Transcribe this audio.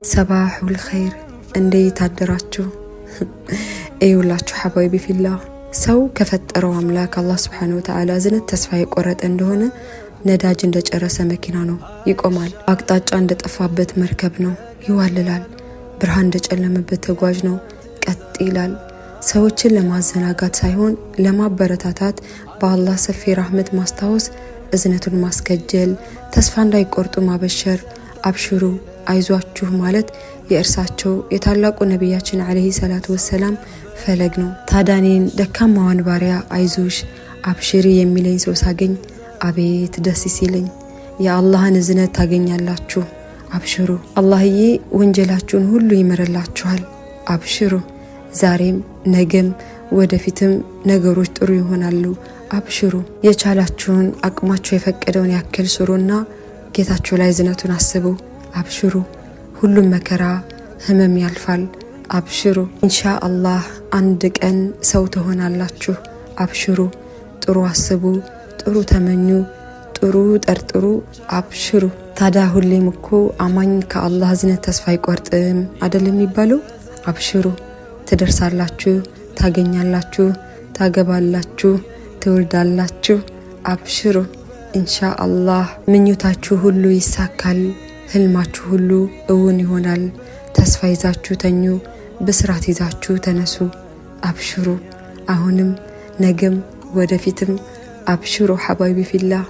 ሰባሁል ኸይር እንዴት አደራችሁ? እዩላችሁ ሐባይቢ ፊላህ ሰው ከፈጠረው አምላክ አላህ Subhanahu Wa Ta'ala ዝነት ተስፋ የቆረጠ እንደሆነ ነዳጅ እንደጨረሰ መኪና ነው። ይቆማል። አቅጣጫ እንደጠፋበት መርከብ ነው። ይዋልላል። ብርሃን እንደጨለመበት ተጓዥ ነው። ቀጥ ይላል። ሰዎችን ለማዘናጋት ሳይሆን ለማበረታታት በአላህ ሰፊ ረህመት ማስታወስ፣ እዝነቱን ማስከጀል፣ ተስፋ እንዳይቆርጡ ማበሸር፣ አብሽሩ አይዟችሁ ማለት የእርሳቸው የታላቁ ነብያችን አለይሂ ሰላቱ ወሰላም ፈለግ ነው። ታዳኔን ደካማዋን ባሪያ አይዞሽ አብሽሪ የሚለኝ ሰው ሳገኝ አቤት ደስ ሲለኝ። የአላህን እዝነት ታገኛላችሁ። አብሽሩ፣ አላህዬ ወንጀላችሁን ሁሉ ይመረላችኋል። አብሽሩ፣ ዛሬም ነገም ወደፊትም ነገሮች ጥሩ ይሆናሉ። አብሽሩ፣ የቻላችሁን አቅማችሁ የፈቀደውን ያክል ስሩና ጌታችሁ ላይ እዝነቱን አስቡ። አብሽሩ፣ ሁሉም መከራ ህመም ያልፋል። አብሽሩ፣ ኢንሻአላህ አንድ ቀን ሰው ትሆናላችሁ። አብሽሩ፣ ጥሩ አስቡ፣ ጥሩ ተመኙ፣ ጥሩ ጠርጥሩ። አብሽሩ። ታዲያ ሁሌም እኮ አማኝ ከአላህ እዝነት ተስፋ አይቆርጥም አይደል የሚባለው? አብሽሩ፣ ትደርሳላችሁ፣ ታገኛላችሁ፣ ታገባላችሁ፣ ትወልዳላችሁ። አብሽሩ፣ ኢንሻአላህ ምኞታችሁ ሁሉ ይሳካል። ህልማችሁ ሁሉ እውን ይሆናል። ተስፋ ይዛችሁ ተኙ፣ ብስራት ይዛችሁ ተነሱ። አብሽሩ፣ አሁንም ነገም ወደፊትም አብሽሩ ሐባይቢ ፊላህ።